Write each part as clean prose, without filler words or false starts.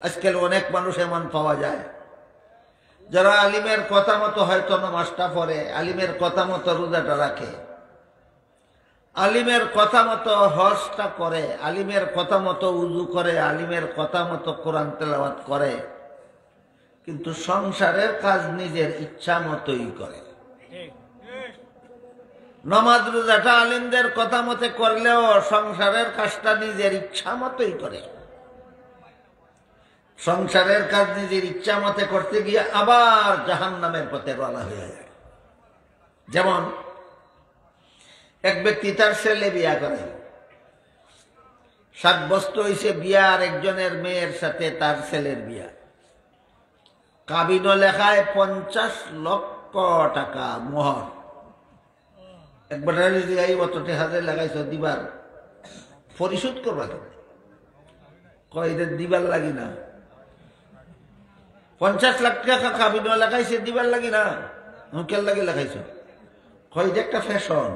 আজকাল অনেক মানুষ এমন পাওয়া যায় যারা আলিমের কথা মতো হয়তো নামাজটা পড়ে, আলিমের কথা মতো রোজাটা রাখে, আলিমের কথা মতো হজটা করে, আলিমের কথা মতো উযু করে, আলিমের কথা মতো কোরআন তেলাওয়াত করে, কিন্তু সংসারের কাজ নিজের ইচ্ছা মতোই করে। নামাজ রোজাটা আলিমদের কথা মতে করলেও সংসারের কাজটা নিজের ইচ্ছা মতোই করে। সংসারের কাজ নিজের ইচ্ছা মতে করতে গিয়ে আবার জাহান্নামের পথে রওনা হয়ে যায়। যেমন এক ব্যক্তি তার ছেলে বিয়া করে, 7 বছর হয়েছে বিয়া, আর একজনের মেয়ের সাথে তার ছেলের বিয়া। কাবিনও লেখায় 50 লক্ষ টাকা মোহর। একবার অতটি হাজার লাগাইছ দিবার, পরিশোধ করবা কেন? কয় দিবার লাগি না। 50 লাখ টাকা কাবিনও লেখাইছে দিবার লাগি না, মুখের লাগে লেখাইছ। কয় একটা ফ্যাশন,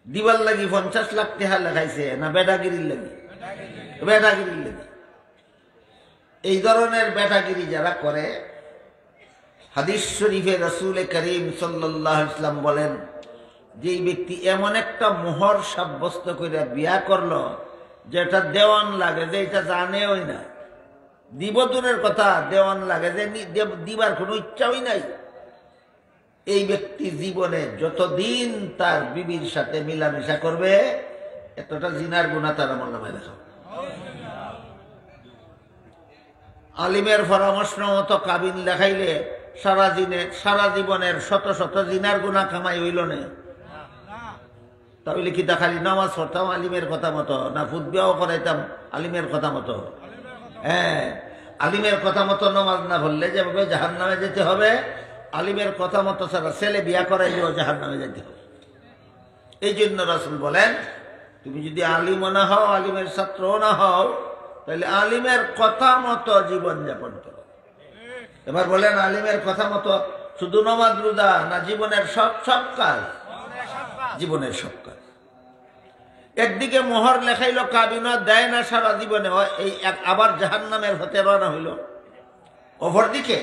দিবার লাগি 50 লাখ টাকা লেখাইছে না বেটাগিরির লাগি? বেটাগিরির লাগি। এই ধরনের বেটাগিরি যারা করে, হাদিস শরীফে রাসূল করিম সাল্লাল্লাহু আলাইহি ওয়াসাল্লাম বলেন, যে ব্যক্তি এমন একটা মোহর সাব্যস্ত করে বিয়া করলো যেটা দেওয়ান লাগে, যে এটা জানেওই না, দিব দূরের কথা, দেওয়ান লাগে যে দিবার কোনো ইচ্ছাই নাই, এই ব্যক্তি জীবনে যতদিন তার বিবির সাথে মিলামেশা করবে এতটা জিনার গুনাহ তার আমল নামায় লেখা। আলিমের পরামর্শ মতো কাবিন লেখাইলে সারা জীবনের শত শত জিনার গুনাহ কামাই হইল না। তাহলে কি তা খালি নামাজ পড়তাম আলিমের কথা মতো, না ফুটবিয়াও করাইতাম আলিমের কথা মতো? হ্যাঁ, আলিমের কথা মতো নামাজ না পড়লে যেভাবে জাহান্নামে যেতে হবে, আলিমের কথা মতো সারা ছেলে বিয়া করাইলেও জাহান্নামে যেতে হবে। এই জন্য রাসূল বলেন, তুমি যদি আলিমও না হও, আলিমের ছাত্রও না হও, তাহলে আলিমের কথা মতো জীবন যাপন করো। এবার বলেন, আলিমের কথা মতো শুধু নামাজ রোজা না জীবনের সব কাজ? জীবনের সব কাজ। একদিকে মোহর লেখাইলো, কাবিনও দেয় না সারা জীবনে, এই আবার জাহান্নামের হতে রওনা হইল। অপরদিকে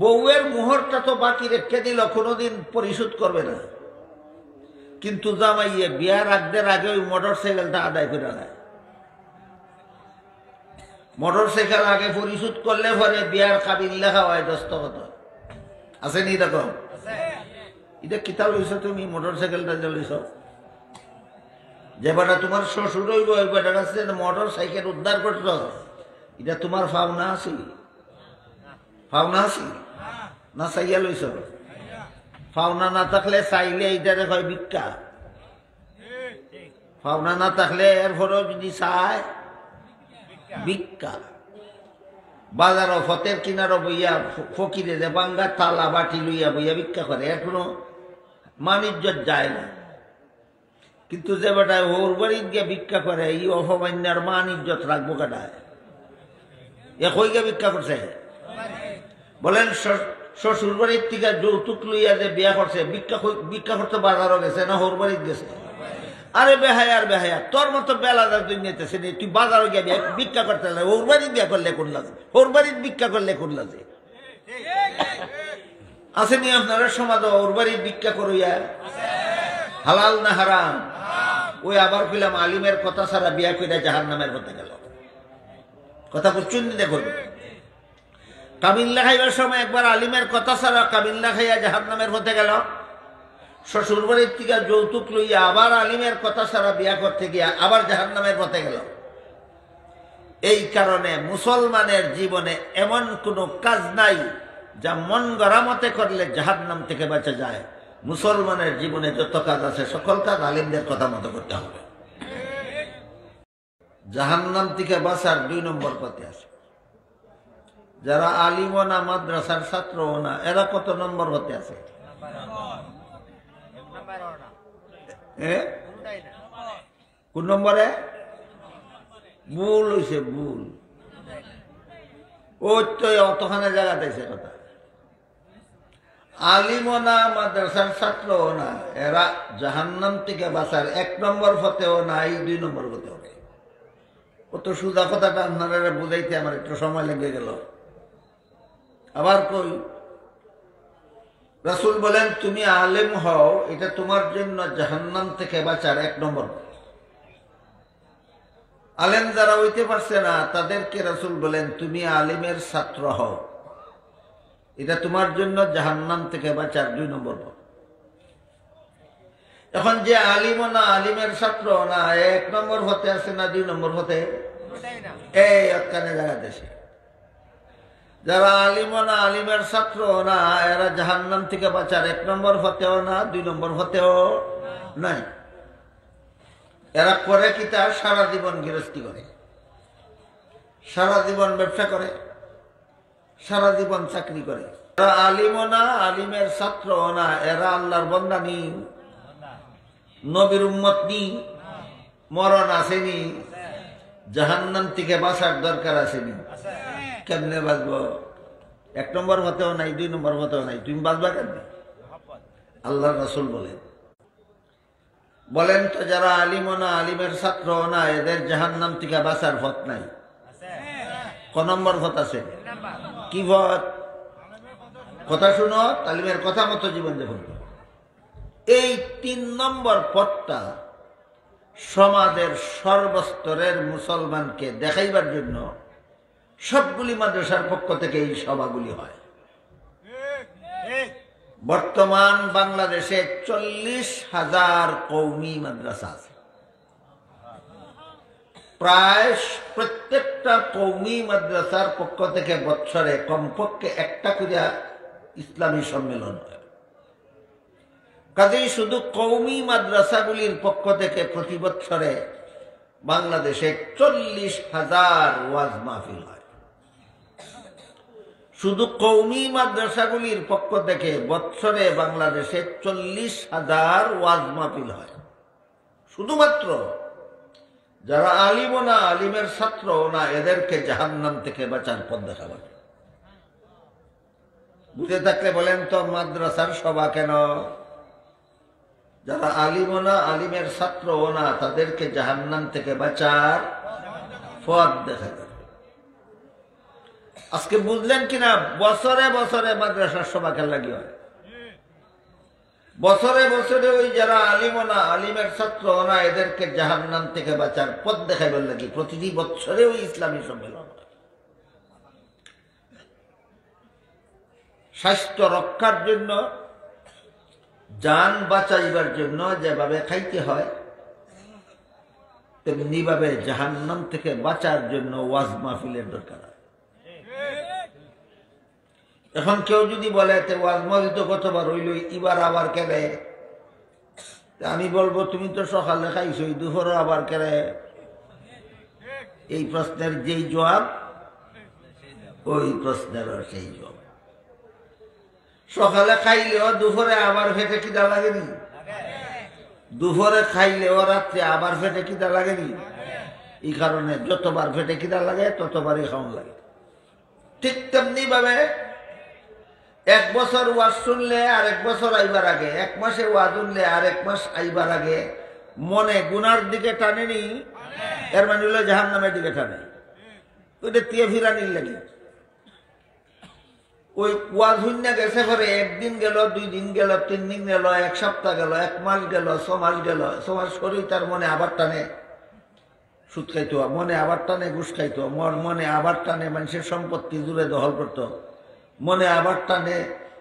বউয়ের মোহরটা তো বাকি রেখে দিল, কোনোদিন পরিশোধ করবে না, কিন্তু জামাইয়ে বিয়ার আগদের আগে ওই মোটর সাইকেলটা আদায় করে নেয়। মোটর সাইকেল আগে পরিশোধ করলে পরে বিয়ার কাবিন লেখা হয়, দস্তখত আছে নি? এরকম এটা কিতাব লইছ তুমি, মোটর সাইকেলটা যে লইছ, যে বেটা তোমার শ্বশুর হইব, ওই বেটার কাছে মোটর সাইকেল উদ্ধার করছ, এটা তোমার পাওনা আছে? পাওনা আছে না চাইয়া লইছ? পাওনা না থাকলে চাইলে এইটারে হয় ভিক্ষা, পাওনা না থাকলে এরপরেও যদি চায় ভিক্ষা। বাজারও ফতের কিনারও বইয়া ফকিরে যে বাঙ্গা তালা বাটি লইয়া বইয়া ভিক্ষা করে, এর কোনো মান ইজ্জত যায় না। কিন্তু যে বেটায় ওর বাড়ির গিয়ে ভিক্ষা করে, এই অপমান্যার মান ইজ্জত রাখবো কাটায়? এ কই গিয়ে ভিক্ষা করছে? বলেন, শ্বশুর বাড়ির থেকে যৌতুক লইয়া যে বিয়া করছে, ভিক্ষা করতে বাজারও গেছে না ওর বাড়ির গেছে? আরে বেহায়া, আর বেহায়া, তোর মতো বেলাদার দুনিয়াতেছে নি, তুই বাজারও গিয়ে ভিক্ষা করতে লাগে, ওর বাড়ির বিয়া করলে কোন লাগে? ওর বাড়ির ভিক্ষা করলে কোন লাগে? আসেনি আপনারা সমাজ ওর বাড়ির ভিক্ষা করিয়া? হালাল না হারাম? ওই আবার কইলাম আলিমের কথা ছাড়া বিয়া কইরা জাহান্নামের পথে গেল। কথা বুঝছেন? দেখুন, কাবিন লেখাইবার সময় একবার আলিমের কথা ছাড়া কাবিন লেখাইয়া জাহান্নামের পথে গেল। শ্বশুর বাড়ির থেকে যৌতুক লইয়া আবার আলিমের কথা ছাড়া বিয়া করতে গিয়া আবার জাহান্নামের পথে গেল। এই কারণে মুসলমানের জীবনে এমন কোনো কাজ নাই যা মন গড়া মতে করলে জাহান্নাম থেকে বাঁচা যায়। মুসলমানের জীবনে যত কাজ আছে সকল কাজ আলিমদের কথা মতো করতে হবে। জাহান্নাম থেকে বাঁচার 2 নম্বর পথে আছে যারা আলিমও না, মাদ্রাসার ছাত্রও না, এরা কত নম্বর হতে আছে? কোন নম্বরে? ভুল হইছে, ভুল। ওই তো অতখানে জায়গাতেছে কথা। আলিমও না, মাদ্রাসার ছাত্রও না, এরা জাহান্নাম থেকে বাঁচার 1 নম্বর পথেও নাই, 2 নম্বর পথেও নাই। অত সুজা কথাটা আপনারা বুঝাইতে আমার একটু সময় লেগে গেল। আবার কই, রাসূল বলেন তুমি আলেম হও, এটা তোমার জন্য জাহান্নাম থেকে বাঁচার 1 নম্বর। আলেম যারা হইতে পারছে না তাদেরকে রাসূল বলেন তুমি আলিমের ছাত্র হও, এটা তোমার জন্য জাহান্নাম থেকে বাঁচার 2 নম্বর। এখন যে আলিম না আলিমের ছাত্র না 1 নম্বর হতে আছে না 2 নম্বর হতে, এই একখানে জায়গা দেশে যারা আলিম না আলিমের ছাত্র না এরা জাহান্নাম থেকে বাঁচার 1 নম্বর হতেও না 2 নম্বর হতেও নাই। এরা করে কি তা সারা জীবন গৃহস্থী করে, সারা জীবন ব্যবসা করে, সারা জীবন চাকরি করে। এরা আলিম না আলিমের ছাত্র না এরা আল্লাহর বান্দা নি, নবীর উম্মত নি, মরণ আসেনি, জাহান্নাম থেকে বাঁচার দরকার আসেনি। কেমনে বাঁচব? 1 নম্বর হতেও নাই 2 নম্বর হতেও নাই, তুমি বাঁচবা কেমনে? আল্লাহর রাসূল বলেন তো যারা আলিম না আলিমের ছাত্র না এদের জাহান্নাম থেকে বাঁচার পথ নাই। ক নম্বর পথ আছে? কি পথ? কথা শুনো, তালিমের কথা মতো জীবন যাপন করো। এই 3 নম্বর পথটা সমাজের সর্বস্তরের মুসলমানকে দেখাইবার জন্য সবগুলি মাদ্রাসার পক্ষ থেকে এই সভাগুলি হয়। বর্তমান বাংলাদেশে 40,000 কওমি মাদ্রাসা আছে। প্রায় প্রত্যেকটা কওমি মাদ্রাসার পক্ষ থেকে বৎসরে কমপক্ষে 1টা করে ইসলামী সম্মেলন হয়। কাজেই শুধু কওমি মাদ্রাসাগুলির পক্ষ থেকে প্রতি বৎসরে বাংলাদেশে 40,000 ওয়াজ মাহফিল হয়। শুধু কওমি মাদ্রাসাগুলির পক্ষ থেকে বৎসরে বাংলাদেশে 40,000 ওয়াজ মাহফিল হয়। শুধুমাত্র যারা আলিম না আলিমের ছাত্র না এদেরকে জাহান্নাম থেকে বাঁচার পথ দেখাবার। বুঝে থাকলে বলেন তো মাদ্রাসার সভা কেন? যারা আলিম না আলিমের ছাত্র না তাদেরকে জাহান্নাম থেকে বাঁচার পথ দেখাবে। আজকে বুঝলেন কিনা? বছরে বছরে মাদ্রাসার সভা খেলা লাগি হয়। বছরে বছরে ওই যারা আলিম না আলিমের ছাত্র না এদেরকে জাহান্নাম থেকে বাঁচার পথ দেখাইবার লাগি প্রতিটি বছরে ওই ইসলামী সম্মেলন হয়। স্বাস্থ্য রক্ষার জন্য, জান বাঁচাইবার জন্য যেভাবে খাইতে হয় তেমনি ভাবে জাহান্নাম থেকে বাঁচার জন্য ওয়াজ মাহফিলের দরকার। এখন কেউ যদি বলে ওয়াজ মাহফিল তো কতবার হইল, এবার আবার কেড়ে, আমি বলবো তুমি তো সকালে খাইছো, দুপুরে আবার কেড়ে? এই প্রশ্নের যেই জবাব ওই প্রশ্নের সেই জবাব। সকালে খাইলেও দুপুরে আবার ফেটে কিদা লাগেনি? দুপুরে খাইলেও রাত্রে আবার ফেটে কিদা লাগেনি? এই কারণে যতবার ফেটে কিদা লাগে ততবারই খাওয়ান লাগে। ঠিক তেমনি ভাবে 1 বছর ওয়াজ শুনলে আর 1 বছর আইবার আগে, 1 মাসে ওয়াজ শুনলে আর 1 মাস আইবার আগে মনে গুনার দিকে টানেনি, এর মানে হলো জাহান্নামের দিকে টানে। ওইটা তিয়া ফিরানির লাগে। ওই ওয়াজ শুনে গেছে পরে 1 দিন গেল, 2 দিন গেল, 3 দিন গেল, 1 সপ্তাহ গেল, 1 মাস গেল, 6 মাস গেল, 6 মাস করেই তার মনে আবার টানে সুদ খাইতো, মনে আবার টানে ঘুষ খাইতো, মনে আবার টানে মানুষের সম্পত্তি জুড়ে দখল করতো, মনে আবার টানে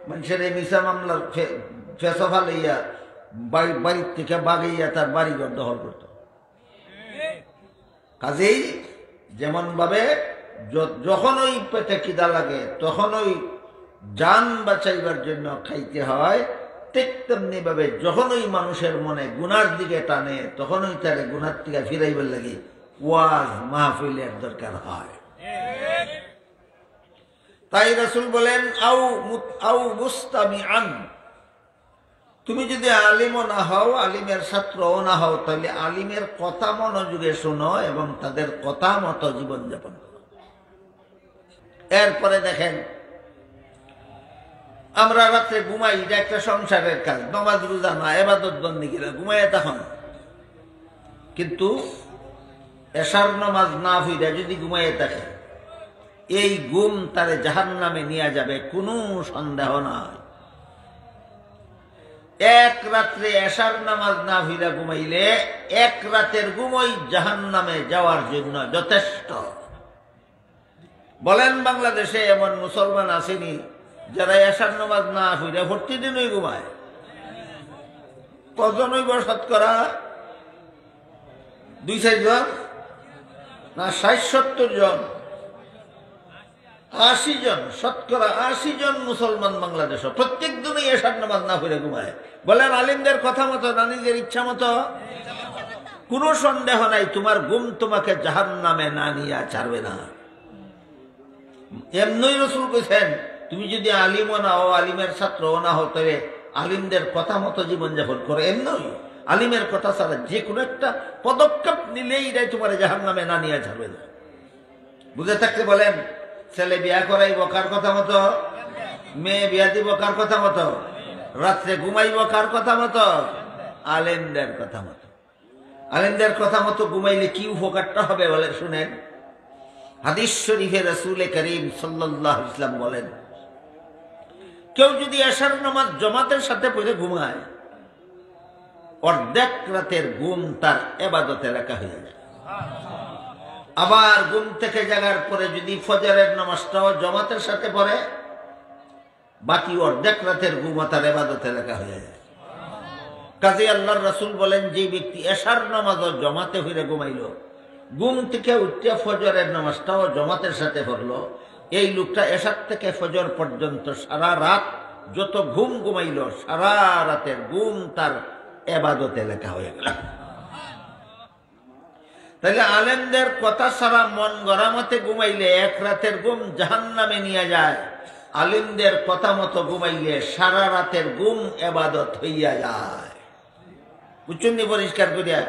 মানুষের এই মিশা মামলার ফেসা ফালাইয়া বাড়ির থেকে বাগাইয়া তার বাড়িঘর দখল করত। কাজেই যেমন ভাবে যখন ওই পেটে খিদা লাগে তখন ওই জান বাঁচাইবার জন্য খাইতে হয়, ঠিক তেমনি ভাবে যখন ওই মানুষের মনে গুনার দিকে টানে তখন ওই তারে গুনার থেকে ফিরাইবার লাগে ওয়াজ মাহফিলের দরকার হয়। তাই রাসূল বলেন আউ মুস্তামিআন, তুমি যদি আলিমও না হও আলিমের ছাত্রও না হও তাহলে আলিমের কথা মনোযোগে শোনো এবং তাদের কথা মতো জীবনযাপন করো। এরপরে দেখেন আমরা রাত্রে ঘুমাই, এটা একটা সংসারের কাজ, নামাজ রোজা না, ইবাদত বন্দেগী না, ঘুমাইয়া তখন। কিন্তু এশার নামাজ না হইয়া যদি ঘুমাইয়ে থাকে, এই ঘুম তারে জাহান্নামে নিয়ে যাবে, কোনো সন্দেহ নাই। এক রাত্রে এশার নামাজ না হইয়া ঘুমাইলে এক রাতের ঘুমই জাহান্নামে যাওয়ার জন্য যথেষ্ট। বলেন বাংলাদেশে এমন মুসলমান আসেনি যারা এশার নামাজ না হইয়া প্রতিদিনই ঘুমায়? কজন হইব? শতকরা 2-4 জন না 60-70 জন? 80 জন, শতকরা 80 জন মুসলমান বাংলাদেশ প্রত্যেক দিনই এশার নামাজ না পড়ে ঘুমায়। বলেন আলিমদের কথা মতো না নিজের ইচ্ছা মতো? কোনো সন্দেহ নাই তোমার ঘুম তোমাকে জাহান্নামে না নিয়ে ছাড়বে না। এমনই রাসূল কইছেন, তুমি যদি আলিমও না হও, আলিমের ছাত্রও না হও, তবে আলিমদের কথা মতো জীবনযাপন করো। এমনই আলিমের কথা ছাড়া যে কোনো একটা পদক্ষেপ নিলেই এটাই তোমার জাহান্নামে না নিয়ে ছাড়বে না। বুঝে থাকতে বলেন, ছেলে বিয়া করাইব কার কথা মতো? মেয়ে বিয়া দিব কার কথা মতো? রাত্রে ঘুমাইব কার কথা মতো? আলেমদের কথা মতো। আলেমদের কথা মতো ঘুমাইলে কি উপকারটা হবে বলে শুনেন। হাদিস শরীফে রাসূল করিম সাল্লাল্লাহু আলাইহি ওয়াসাল্লাম বলেন, কেউ যদি এশার নামাজ জামাতের সাথে পড়ে ঘুমায়, অর্ধেক রাতের ঘুম তার ইবাদতে লেখা হয়ে যায়। আবার ঘুম থেকে জাগার পরে যদি ফজরের নামাজটাও জামাতের সাথে পড়ে, বাকি অর্ধেক রাতের ঘুম তার ইবাদতে লেখা হয়ে যায়। কাজী আল্লাহর রাসূল বলেন, যে ব্যক্তি এশার নামাজও জামাতে হইরে ঘুমাইল, ঘুম থেকে উঠে ফজরের নামাজটাও জামাতের সাথে পড়লো, এই লোকটা এশার থেকে ফজর পর্যন্ত সারা রাত যত ঘুম ঘুমাইল, সারা রাতের ঘুম তার ইবাদতে লেখা হয়ে গেল। তাহলে আলেমদের কথা ছাড়া মন গড়া মতে ঘুমাইলে এক রাতের ঘুম জাহান্নামে নিয়ে যায়, আলেমদের কথা মতো ঘুমাইলে সারা রাতের ঘুম ইবাদত হইয়া যায়। বুঝছেন নি? পরিষ্কার করিয়া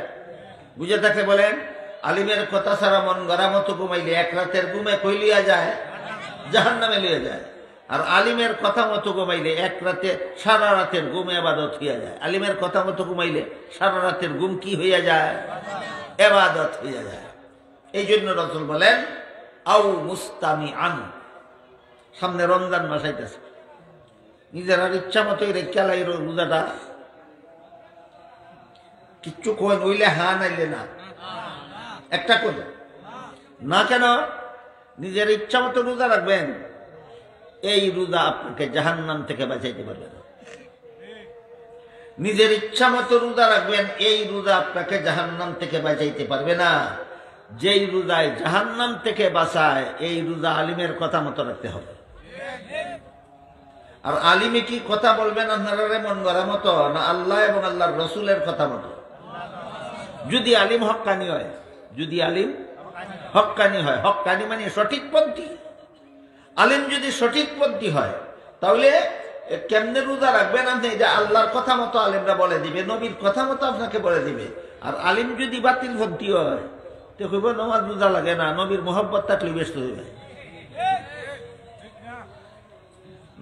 বুঝে থাকে বলেন, আলিমের কথা ছাড়া মন গড়া মতো ঘুমাইলে এক রাতের ঘুমে কই লিয়া যায়? জাহান্নামে লিয়ে যায়। আর আলিমের কথা মতো ঘুমাইলে এক রাতে সারা রাতের ঘুম ইবাদত হইয়া যায়। আলিমের কথা মতো ঘুমাইলে সারা রাতের ঘুম কি হইয়া যায়? ইবাদত হইয়া যায়। এই জন্য রাসূল বলেন, আও মুস্তামিআন। সামনে রমজান মাস আইতেছে, নিজের আর ইচ্ছা মতোই রেখে লাই রোজাটা, কিচ্ছু কই নইলে হা নাইলে না, একটা করে না। কেন? নিজের ইচ্ছা মতো রোজা রাখবেন, এই রোজা আপনাকে জাহান্নাম থেকে বাঁচাইতে পারবে না। নিজের ইচ্ছা মতো রোজা রাখবেন, এই রোজা আপনাকে জাহান্নাম থেকে বাঁচাইতে পারবে না। যেই রোজায় জাহান্নাম থেকে বাঁচায়, এই রোজা আলিমের কথা মতো রাখতে হবে। আর আলিমে কি কথা বলবেন আপনারা মন গড়া মতো, না আল্লাহ এবং আল্লাহর রসুলের কথা মতো? যদি আলিম হক্কানি হয়, যদি আলিম হক্কানি হয়, হক্কানি মানে সঠিক পন্থী, আলিম যদি সঠিক পন্থী হয়, তাহলে কেমনে রোজা রাখবেন আপনি? এটা আল্লাহর কথা মতো আলিমরা বলে দিবে, নবীর কথা মতো আপনাকে বলে দিবে। আর আলিম যদি বাতিল পন্থী হয়, তো কইব নামাজ রোজা লাগে না, নবীর মোহব্বত থাকলে ব্যস্ত হইবে।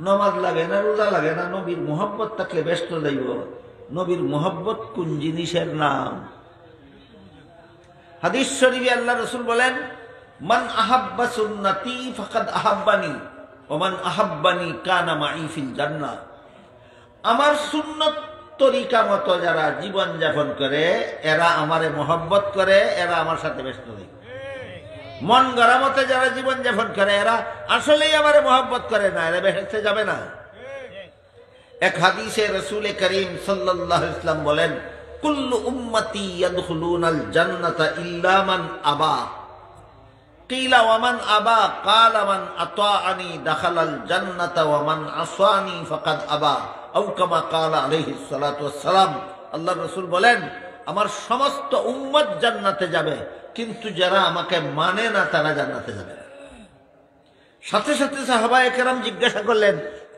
নমাজ লাগে না, রোজা লাগে না, নবীর মোহব্বত থাকলে ব্যস্ত যাইব। নবীর মোহব্বত কোন জিনিসের নাম? হাদিস শরীফে আল্লাহ রাসূল বলেন, মান আহাব্বা সুন্নতি ফাকাদ আহাব্বানি ওয়া মান আহাব্বানি কানা মাই ফিল জান্নাহ। আমার সুন্নত তরিকা মতো যারা জীবন যাপন করে, এরা আমারে মোহব্বত করে, এরা আমার সাথে ব্যস্ত থাকে। মন গড়া মতে যারা জীবন যাপন করে, এরা আসলেই আমারে মোহব্বত করে না, এরা বেহেশতে যাবে না। এক হাদিসে রাসূল করিম সাল্লাল্লাহু আলাইহি ওয়াসাল্লাম বলেন, কুল্লু উম্মতি ইয়াদখুলুনাল জান্নাতা ইল্লা মান আবা। কিলা ওয়া মান আবা? ক্বালা মান আতাআনি দাখালাল জান্নাতা ওয়া মান আসানি ফাকাদ আবা, আও কামা ক্বালা আলাইহিস সালাতু ওয়াস সালাম। আল্লাহর রাসূল বলেন, আমার সমস্ত উম্মত জান্নাতে যাবে, কিন্তু যারা আমাকে মানে না তারা জান্নাতে যাবে না। সাথে সাথে সাহাবায়ে কেরাম জিজ্ঞাসা করলেন,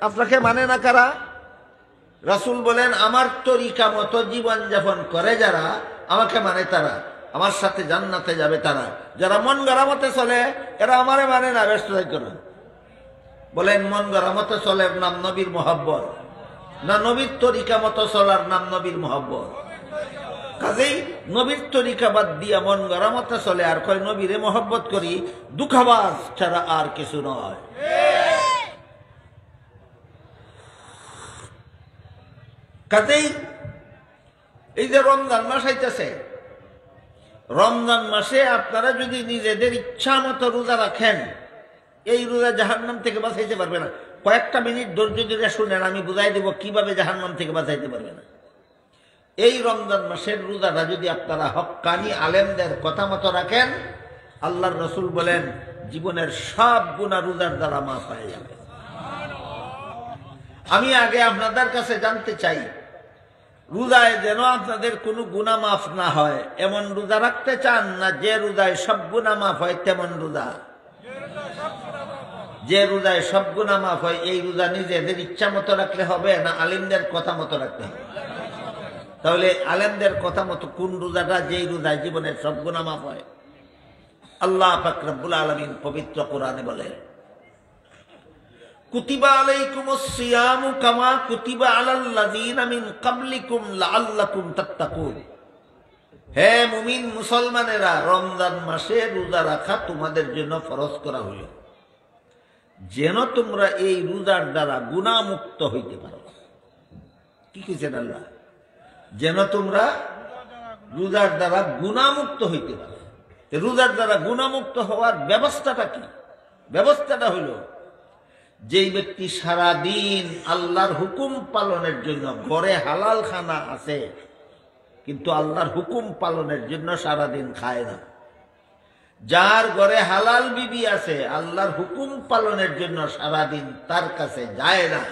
আপনাকে মানে না কারা? রাসূল বলেন, আমার তরিকা মতো জীবন যাপন করে যারা, আমাকে মানে তারা, আমার সাথে জান্নাতে যাবে তারা। যারা মন গড়া মতে চলে, এরা আমারে মানে না, ব্যস্ত থাকবে না। বলেন, মন গড়া মতে চলার নাম নবীর মোহব্বত, না নবীর তরিকা মতো চলার নাম নবীর মোহব্বত? কাজেই নবীর তরিকা বাদ দিয়া মন গড়া মতো চলে আর কয় নবীরে মহব্বত করি, দুঃখাবাজ ছাড়া আর কিছু নয়। কাজেই এই যে রমজান মাস আইতেছে, রমজান মাসে আপনারা যদি নিজেদের ইচ্ছা মতো রোজা রাখেন, এই রোজা জাহান্নাম থেকে বাঁচাইতে পারবে না। কয়েকটা মিনিট ধৈর্য ধরে শুনেন, আমি বুঝাই দেব কিভাবে জাহান্নাম থেকে বাঁচাইতে পারবে না। এই রমজান মাসের রোজাটা যদি আপনারা হক্কানি আলেমদের কথা মতো রাখেন, আল্লাহর রসুল বলেন জীবনের সব গুনাহ রোজার দ্বারা মাফ হয়ে যাবে। আমি আগে আপনাদের কাছে জানতে চাই, রোজায় যেন আপনাদের কোনো গুনাহ মাফ না হয় এমন রোজা রাখতে চান, না যে রোজায় সব গুনাহ মাফ হয় তেমন রোজা? যে রোজায় সব গুনাহ মাফ হয় এই রোজা নিজেদের ইচ্ছা মতো রাখলে হবে, না আলেমদের কথা মতো রাখতে হবে? তাহলে আলেমদের কথা মতো কোন রোজাটা, যেই রোজায় জীবনের সব গুনাহ মাফ হয়? আল্লাহ পাক রব্বুল আলামিন পবিত্র কোরআনে বলেন, কুতিবা আলাইকুমুস সিয়ামু কামা কুতিবা আলাল্লাযীনা মিন ক্বাবলিকুম লাআল্লাকুম তাত্তাকুন। হে মুমিন মুসলমানেরা, রমজান মাসে রোজা রাখা তোমাদের জন্য ফরজ করা হইল যেন তোমরা এই রোজার দ্বারা গুনাহ মুক্ত হইতে পারো। কি কইছেন আল্লাহ? যেন তোমরা রোজার দ্বারা গুনাহ মুক্ত হইতে পারো। রোজার দ্বারা গুনাহ মুক্ত হওয়ার ব্যবস্থাটা কি? ব্যবস্থাটা হইল, যেই ব্যক্তি সারা দিন আল্লাহর হুকুম পালনের জন্য, ঘরে হালাল খানা আছে কিন্তু আল্লাহর হুকুম পালনের জন্য সারাদিন খায় না, যার ঘরে হালাল বিবি আছে আল্লাহর হুকুম পালনের জন্য সারাদিন তার কাছে যায় না,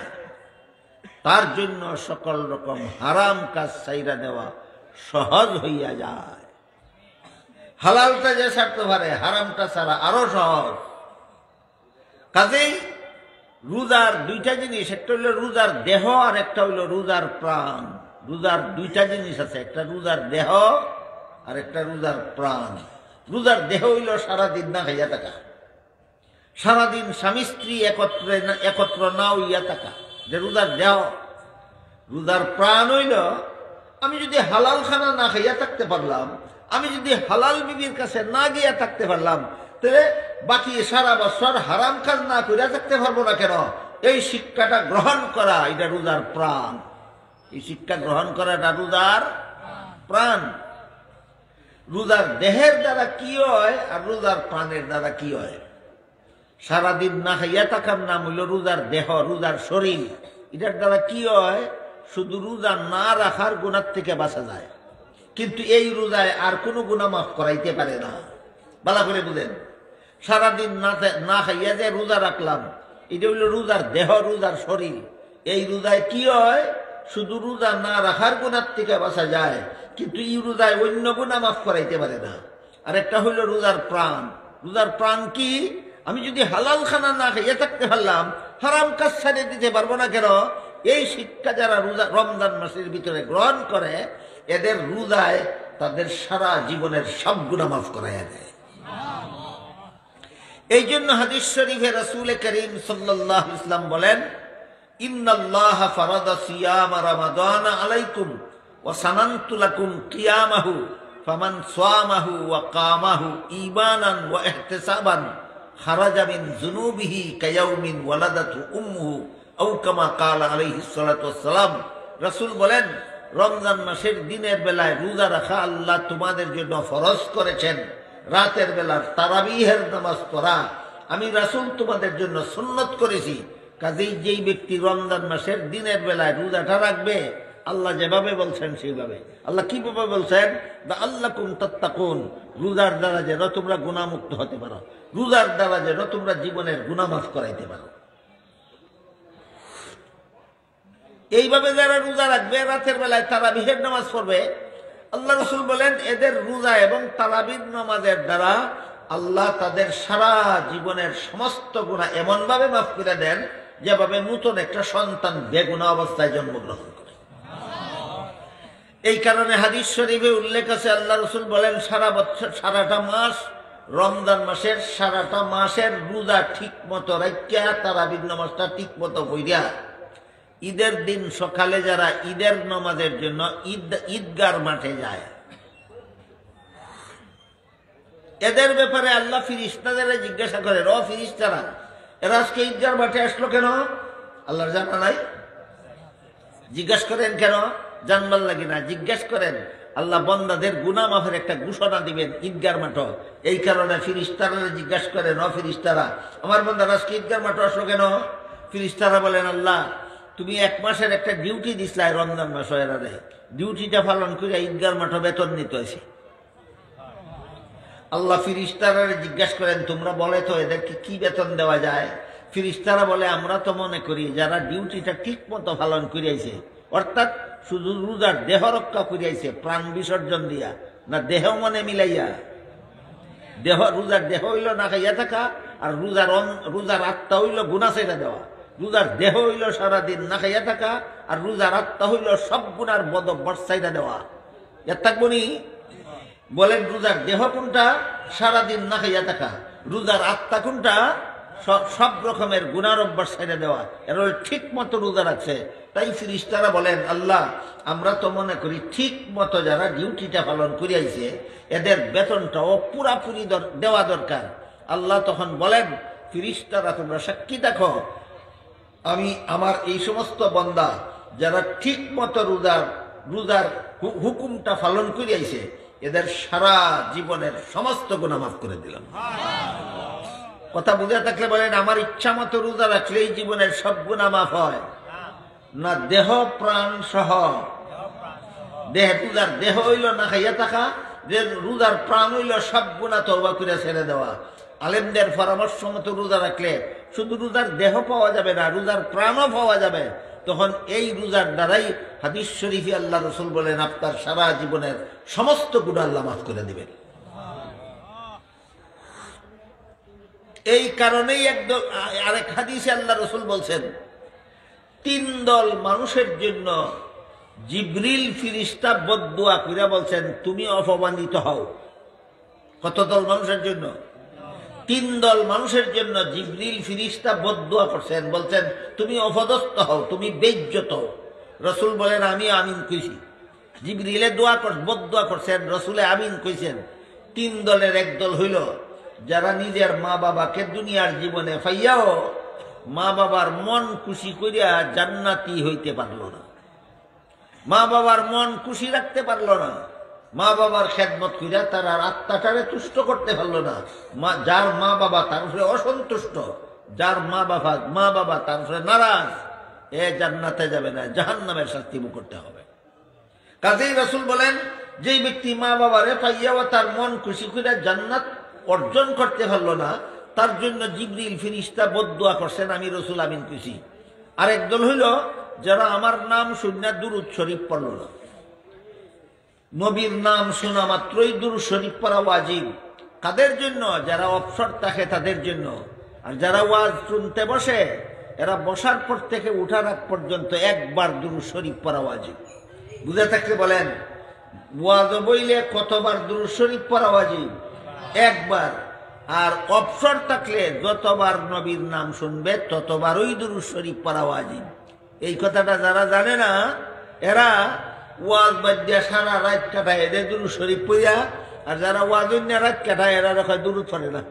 তার জন্য সকল রকম হারাম কাজ ছাইরা দেওয়া সহজ হইয়া যায়। হালালটা যে ছাড়তে পারে হারামটা ছাড়া আরো সহজ। কাজেই রোজার দুইটা জিনিস, একটা হইল রোজার দেহ আর একটা হইল রোজার প্রাণ। রোজার দুইটা জিনিস আছে, একটা রোজার দেহ আর একটা রোজার প্রাণ। রোজার দেহ হইল সারাদিন না খাইয়া থাকা, সারাদিন স্বামী স্ত্রী একত্র না হইয়া থাকা, যে রোজার দেহ। রোজার প্রাণ হইল আমি যদি হালাল খানা না খাইয়া থাকতে পারলাম, আমি যদি হালাল বিবির কাছে না গিয়া থাকতে পারলাম, তাহলে বাকি সারা বছর হারাম কাজ না করিয়া থাকতে পারবো না কেন? এই শিক্ষাটা গ্রহণ করা, এটা রোজার প্রাণ। এই শিক্ষা গ্রহণ করাটা রোজার প্রাণ। রোজার দেহের দ্বারা কি হয় আর রোজার প্রাণের দ্বারা কি হয়? সারাদিন না খাইয়া থাকার নাম হইল রোজার দেহ, রোজার শরীর। এটার দ্বারা কি হয়? শুধু রোজা না রাখার গুনাহ থেকে বাঁচা যায়, কিন্তু এই রোজায় আর কোনো গুনাহ মাফ করাইতে পারে না। ভালো করে বুঝেন, সারাদিন না খাইয়া যে রোজা রাখলাম, এটা হইল রোজার দেহ, রোজার শরীর। এই রোজায় কি হয়? শুধু রোজা না রাখার গুনাহ থেকে বাঁচা যায়, কিন্তু এই রোজায় অন্য গুনাহ মাফ করাইতে পারে না। আর একটা হইল রোজার প্রাণ। রোজার প্রাণ কি? আমি যদি হালাল খানা না খাইয়া থাকতে পারলাম, হারাম কাজ ছাড়িয়ে দিতে পারবো না কেন? এই শিক্ষা যারা রোজা রমজান মাসের ভিতরে গ্রহণ করে, এদের রোজায় তাদের সারা জীবনের সব গুনাহ মাফ করাইয়া দেয়। এই জন্য হাদিস শরীফে রাসূল করিম সাল্লাল্লাহু আলাইহি ওয়াসাল্লাম বলেন, ইন্নাল্লাহা ফারাদা সিয়ামা রমাদান আলাইকুম ওয়া সানানতু লাকুম কিয়ামাহু ফামান সামাহু ওয়া কামাহু ঈমানান ওয়া ইহতিসাবান খারাজা মিন যুনুবিহি কায়াউমিন ওয়ালাদাতু উম্মুহু আও কামা ক্বালা আলাইহিস সালাতু ওয়াস সালাম। রাসূল বলেন, রমজান মাসের দিনের বেলায় রোজা রাখা আল্লাহ তোমাদের জন্য ফরজ করেছেন, রাতের বেলার তারাবিহের নামাজ পড়া আমি রাসূল তোমাদের জন্য সুন্নত করেছি। কাজেই যেই ব্যক্তি রমজান মাসের দিনের বেলায় রোজাটা রাখবে, আল্লাহ যেভাবে বলছেন সেইভাবে। আল্লাহ কিভাবে বলছেন? লাআল্লাকুম তাত্তাকুন, রোজার দ্বারা যেন তোমরা গুনাহমুক্ত হতে পারো, রোজার দ্বারা যেন তোমরা জীবনের গুনাহ মাফ করাইতে পারো। এইভাবে যারা রোজা রাখবে, রাতের বেলায় তারাবিহের নামাজ পড়বে, আল্লাহ রাসূল বলেন এদের রোজা এবং তারাবির নামাজের দ্বারা আল্লাহ তাদের সারা জীবনের সমস্ত গুনাহ এমন ভাবে মাফ করে দেন, যেভাবে নতুন একটা সন্তান বেগুনাহ অবস্থায় জন্মগ্রহণ করে। এই কারণে হাদিস শরীফে উল্লেখ আছে, আল্লাহ রাসূল বলেন সারা বছর, সারাটা মাস, রমজান মাসের সারাটা মাসের রোজা ঠিক মতো রাখিয়া তারাবির নামাজটা ঠিক মতো পড়িয়া ঈদের দিন সকালে যারা ঈদের নামাজের জন্য ঈদগার মাঠে যায়, এদের ব্যাপারে আল্লাহ ফিরিস্তাদের জিজ্ঞাসা করেন, ও ফিরিস্তারা, এরা আজকে ঈদগার মাঠে আসলো কেন? আল্লাহর জানা নাই? জিজ্ঞাস করেন কেন? জানবার লাগে না। জিজ্ঞাস করেন, আল্লাহ বন্দাদের গুনাহ মাফের একটা ঘোষণা দিবেন ঈদগার মাঠ। এই কারণে ফিরিস্তারা জিজ্ঞাস করেন, ও ফিরিস্তারা, আমার বন্দারা আজকে ঈদগার মাঠে আসলো কেন? ফিরিস্তারা বলেন, আল্লাহ তুমি 1 মাসের একটা ডিউটি দিছিলা রমজান মাস, এরা ডিউটিটা পালন করে ঈদগার মাঠ বেতন নিতে হয়েছে। আল্লাহ ফিরিস্তারা জিজ্ঞাস করেন, তোমরা বলে তো এদেরকে কি বেতন দেওয়া যায়? ফিরিস্তারা বলে, আমরা তো মনে করি যারা ডিউটিটা ঠিক মতো পালন করিয়াছে, অর্থাৎ শুধু রোজার দেহ রক্ষা করিয়াছে প্রাণ বিসর্জন দিয়া, না দেহ মনে মিলাইয়া। রোজার দেহ হইল না খাইয়া থাকা, আর রোজার আত্মা হইল গুনাহ ছেড়ে দেওয়া। রোজার দেহ হইল সারাদিন না খাইয়া থাকা, আর রোজার আত্মা হইল সব গুনার বদভ্যাস ছেড়ে দেওয়া। এর থাকবো নি? বলেন, রোজার দেহ কোনটা? সারাদিন না খাইয়া থাকা। রোজার আত্মা কোনটা? সব রকমের গুনার অভ্যাস ছেড়ে দেওয়া। এর ঠিক মতো রোজা রাখছে। তাই ফিরিস্তারা বলেন, আল্লাহ আমরা তো মনে করি ঠিক মতো যারা ডিউটিটা পালন করিয়াছে এদের বেতনটাও পুরাপুরি দেওয়া দরকার। আল্লাহ তখন বলেন, ফিরিস্তারা তোমরা সাক্ষী দেখো, আমি আমার এই সমস্ত বান্দা যারা ঠিক মতো রোজার হুকুমটা পালন করিয়াছে এদের সারা জীবনের সমস্ত গুনাহ মাফ করে দিলাম। কথা বুঝে থাকলে বলেন, আমার ইচ্ছা মতো রোজা রাখলে এই জীবনের সব গুনাহ মাফ হয় না? দেহ প্রাণ সহ। রোজার দেহ হইল না খাইয়া থাকা, যে রোজার প্রাণ হইল সব গুনাহ তওবা করে ছেড়ে দেওয়া। আলেমদের পরামর্শ মতো রোজা রাখলে শুধু রোজার দেহ পাওয়া যাবে না, রোজার প্রাণও পাওয়া যাবে। তখন এই রোজার দ্বারাই হাদিস শরীফে আল্লাহ রসুল বলেন, আপনার সারা জীবনের সমস্ত গুনাহ আল্লাহ মাফ করে দিবেন। এই কারণেই আরেক হাদিসে আল্লাহ রসুল বলছেন, 3 দল মানুষের জন্য জিবরিল ফিরিস্তা বদদুয়া কইরা বলছেন, তুমি অপমানিত হও। কত দল মানুষের জন্য? 3 দল মানুষের জন্য জিবরিল ফিরিস্তা বদদুয়া করছেন, বলছেন তুমি অপদস্থ হও, তুমি বেইজ্জত হও। রসুল বলেন, আমি আমিন কইছি। জিবরিলে বদদুয়া করছেন, রসুলে আমিন কইছেন। 3 দলের এক দল হইল যারা নিজের মা বাবাকে দুনিয়ার জীবনে পাইয়াও মা বাবার মন খুশি করিয়া জান্নাতি হইতে পারল না, মা বাবার মন খুশি রাখতে পারল না, মা বাবার খেদমত করিয়া তার আর আত্মাটারে তুষ্ট করতে পারলো না। যার মা বাবা তার উপরে অসন্তুষ্ট, যার মা বাবা তার উপরে নারাজ, এ জান্নাতে যাবে না, জাহান্নামের শাস্তি ভোগ করতে হবে। কাজেই রাসূল বলেন, যেই ব্যক্তি মা বাবারে পাইয়াও তার মন খুশি করিয়া জান্নাত অর্জন করতে পারলো না, তার জন্য জিবরিল ফিরিস্তা বদদুয়া করছেন, আমি রসুল আমিন কইছি। আরেক দল হইল যারা আমার নাম শুনে দুরূদ শরীফ পড়ল না। নবীর নাম শোনা মাত্রই দুরূদ শরীফ পড়া ওয়াজিব। কাদের জন্য? যারা অবসর থাকে তাদের জন্য। আর যারা ওয়াজ শুনতে বসে, এরা বসার পর থেকে উঠার আগ পর্যন্ত একবার দুরূদ শরীফ পড়া ওয়াজিব। বুঝে থাকলে বলেন, ওয়াজ বইলে কতবার দুরূদ শরীফ পড়া ওয়াজিব? একবার। আর অবসর থাকলে যতবার নবীর নাম শুনবে ততবারই দুরূদ শরীফ পড়া ওয়াজিব। এই কথাটা যারা জানে না, এরা ওয়াজ বাদ দিয়া সারা রাত কাটায় এদের দুরূদ শরীফ পড়িয়া, আর যারা ওয়াজ অন্য রাত কাটায় এরা রকম দুরূদ পড়ে না।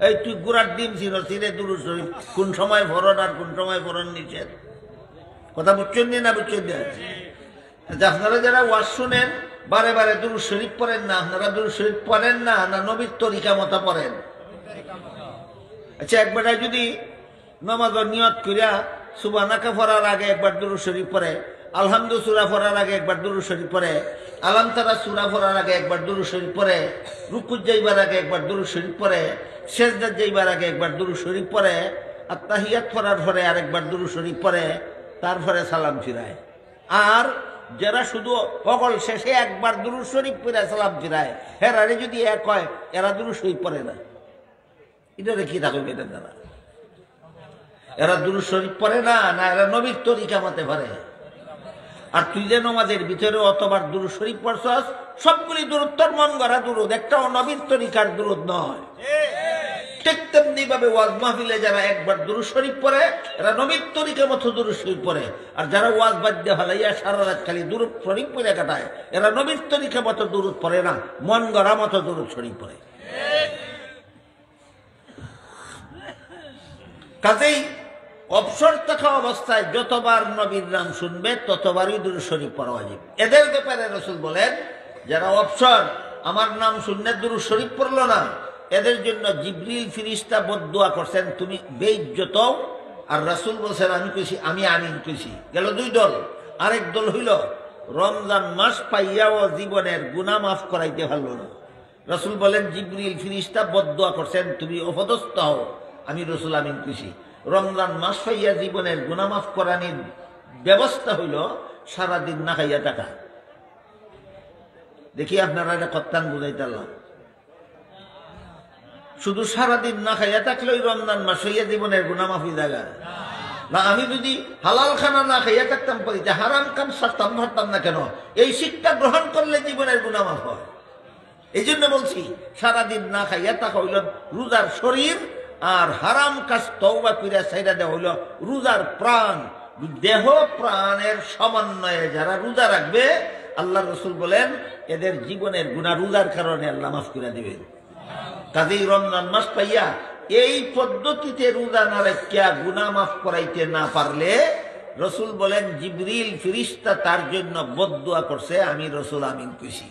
এই তুই গুড়ার ডিম চিনে দুরূদ শরীফ কোন সময় ফরন আর কোন সময় ফরন নিষেধ। কথা বুঝছেন না বুঝছেন না? আপনারা যারা ওয়াজ শুনেন বারে বারে দুরূদ শরীফ পড়েন না, আপনারা দুরূদ শরীফ পড়েন না, না নবীর তরিকা মতো পড়েন? আচ্ছা, একবার যদি নামাজের নিয়ত করিয়া সুবহানাকা পড়ার আগে একবার দুরূদ শরীফ পড়ে, আলহামদু সূরা পড়ার আগে একবার দুরূদ শরীফ পড়ে, আলাম তারা সূরা পড়ার আগে একবার দুরূদ শরীফ পড়ে, রুকুত যাইবার আগে একবার দুরূদ শরীফ পড়ে, সিজদাত যাইবার আগে একবার দুরূদ শরীফ পড়ে, আর তাহিয়াত পড়ার পরে আরেকবার দুরূদ শরীফ পড়ে, তারপরে সালাম ফিরায়। আর যারা শুধু সকল শেষে একবার দুরূদ শরীফ পড়ে সালাম ফিরায়, হেরারে যদি এক হয়, এরা দুরূদ শরীফ পড়ে না। এটা কি থাকবে? এটা দ্বারা এরা দুরূদ শরীফ পড়ে না, না এরা নবীর তরিকা মতে পড়ে। আর তুই যে নামাজের ভিতরে অতবার দুরূদ শরীফ পড়ছস, সবগুলি দুরূদ তোর মন গড়া দুরূদ, একটাও নবীর তরিকার দুরূদ নয়। ঠিক তেমনি যেভাবে ওয়াজ মাহফিলে যারা একবার দুরূদ শরীফ পড়ে এরা নবীর তরিকা মতো দুরূদ শরীফ পড়ে, আর যারা ওয়াজ বাদ দিয়ে ফেলাইয়া সারা রাত খালি দুরূদ শরীফ পড়ে কাটায় এরা নবীর তরিকা মতো দুরূদ পড়ে না, মন গড়া মতো দুরূদ শরীফ পড়ে। কাজেই অবসর থাকা অবস্থায় যতবার নবীর নাম শুনবে ততবারই দুরূদ শরীফ পড়া ওয়াজিব। এদের ব্যাপারে রাসূল বলেন যারা অবসর আমার নাম শুনলে দুরূদ শরীফ পড়লো না এদের জন্য জিবরিল ফেরেশতা বদদুয়া করছেন তুমি বেইজ্জত। আর রাসূল বলেন আমি কইছি আমি আমিন কইছি। গেল দুই দল। আরেক দল হইল রমজান মাস পাইয়াও জীবনের গুনাহ মাফ করাইতে পারল না। রাসূল বলেন জিবরিল ফেরেশতা বদদুয়া করছেন তুমি অপদস্থ হও, আমি রাসূল আমিন কইছি। রমজান মাস পাইয়া জীবনের গুনাহ মাফ করানোর ব্যবস্থা হইল সারাদিন না খাইয়া থাকা। দেখি আপনারা এটা কত্তান বুঝাইতে পারলাম। শুধু সারাদিন না খাইয়া থাকলে ওই রমজান মাস হইয়া জীবনের গুনাহ মাফ হয়ে যাবে না। আমি যদি হালাল খানা না খাইয়া থাকতাম পারি হারাম কাম ছাড়তাম ধরতাম না কেন? এই শিক্ষা গ্রহণ করলে জীবনের গুনাহ মাফ হয়। এই জন্য বলছি সারাদিন না খাইয়া থাকা হইল রোজার শরীর, আর হারাম কাজ তওবা কইরা ছাইরা দেওয়া হইল রোজার প্রাণ। দেহ প্রাণের সমন্বয়ে যারা রোজা রাখবে আল্লাহ রাসূল বলেন এদের জীবনের গুনাহ রোজার কারণে আল্লাহ মাফ করে দিবেন। কাজেই রমজান মাস পাইয়া এই পদ্ধতিতে রোজা না রাখিয়া গুনাহ মাফ করাইতে না পারলে রাসূল বলেন জিবরিল ফেরেশতা তার জন্য বদদুয়া করছে, আমি রাসূল আমিন কইছি।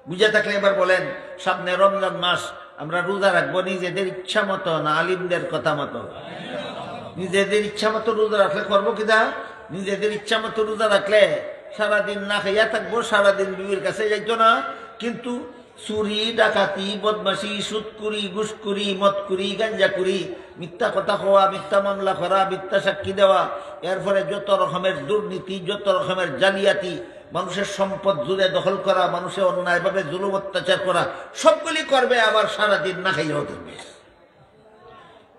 বুঝে থাকলে এবার বলেন সামনে রমজান মাস আমরা রোজা রাখবো নিজেদের ইচ্ছা মতো না আলিমদের কথা মতো? নিজেদের ইচ্ছা মতো রোজা রাখলে করবো কিনা? নিজেদের ইচ্ছা মতো রোজা রাখলে সারাদিন না খাইয়া থাকবো, সারাদিন বিবির কাছে যাইতো না। কিন্তু চুরি ডাকাতি বদমাশি সুদকুরি ঘুষকুরি মদকুরি গাঞ্জাকুরি মিথ্যা কথা হওয়া মিথ্যা মামলা করা মিথ্যা সাক্ষী দেওয়া এরপরে যত রকমের দুর্নীতি যত রকমের জালিয়াতি মানুষের সম্পদ জুড়ে দখল করা মানুষের অন্যায়ভাবে জুলুম অত্যাচার করা সবগুলি করবে, আবার সারাদিন না খাইয়াও থাকবে।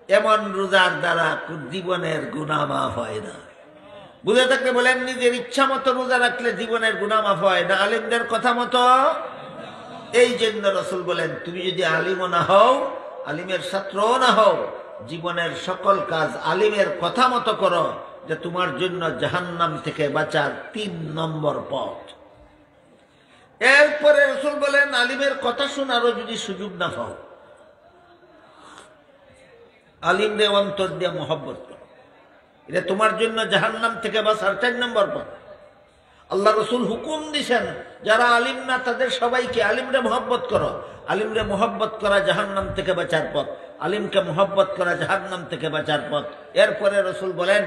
এমন রোজার দ্বারা জীবনের গুনাহ মাফ হয় না। বুঝে থাকলে বলেন নিজের ইচ্ছা মতো রোজা রাখলে জীবনের গুনাহ মাফ হয় না, আলিমদের কথা মতো। এই জন্য রাসূল বলেন তুমি যদি আলিমও না হও আলিমের ছাত্রও না হও জীবনের সকল কাজ আলিমের কথা মতো করো, যে তোমার জন্য জাহান্নাম থেকে বাঁচার ৩ নম্বর পথ। এরপরে রাসূল বলেন আলিমের কথা শোনারও যদি সুযোগ না পাও আলিমদের অন্তর দিয়ে মহব্বত করো, এটা তোমার জন্য জাহান্নাম থেকে বাঁচার ৪ নম্বর পথ। আল্লাহ রাসূল হুকুম দিছেন যারা আলিম না তাদের সবাইকে আলিমরে মহব্বত করো। আলিমরে মহব্বত করা জাহান্নাম থেকে বাঁচার পথ, আলিমকে মহব্বত করা জাহান্নাম থেকে বাঁচার পথ। এরপরে রাসূল বলেন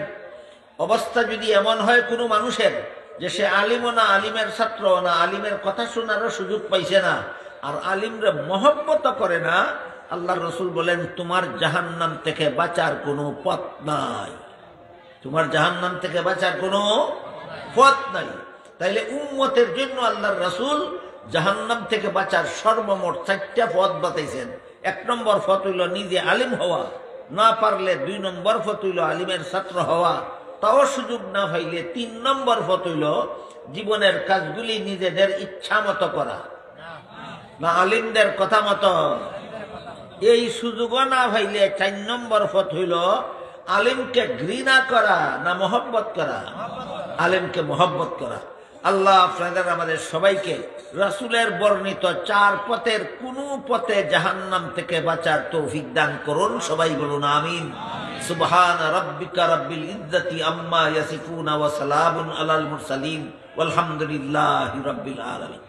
অবস্থা যদি এমন হয় কোনো মানুষের যে সে আলিমও না আলিমের ছাত্রও না আলিমের কথা শোনারও সুযোগ পাইছে না আর আলিমরে মহব্বত করে না, আল্লাহ রাসূল বলেন তোমার জাহান্নাম থেকে বাঁচার কোনো পথ নাই, তোমার জাহান্নাম থেকে বাঁচার কোনো পথ নাই। তাইলে উম্মতের জন্য আল্লাহর রাসূল জাহান্নাম থেকে বাঁচার সর্বমোট ৪টা পথ বাতাইছেন। ১ নম্বর পথ হইল নিজে আলিম হওয়া, না পারলে ২ নম্বর পথ হইল আলিমের ছাত্র হওয়া, তাও সুযোগ না পাইলে ৩ নম্বর পথ হইল জীবনের কাজগুলি নিজেদের ইচ্ছা মতো করা, না আলিমদের কথা মতো। এই সুযোগও না পাইলে ৪ নম্বর পথ হইল আলিমকে ঘৃণা করা না মহব্বত করা, আলিমকে মহব্বত করা। আল্লাহ আপনাদের আমাদের সবাইকে রাসূলের বর্ণিত ৪ পথের কোনো পথে জাহান্নাম থেকে বাঁচার তৌফিক দান করুন। সবাই বলুন আমিন। সুবহান রাব্বিকা রাব্বিল ইজ্জাতি আম্মা ইয়াসিফুন ওয়া সালামুন আলাল মুরসালিন ওয়ালহামদুলিল্লাহি রাব্বিল আলামিন।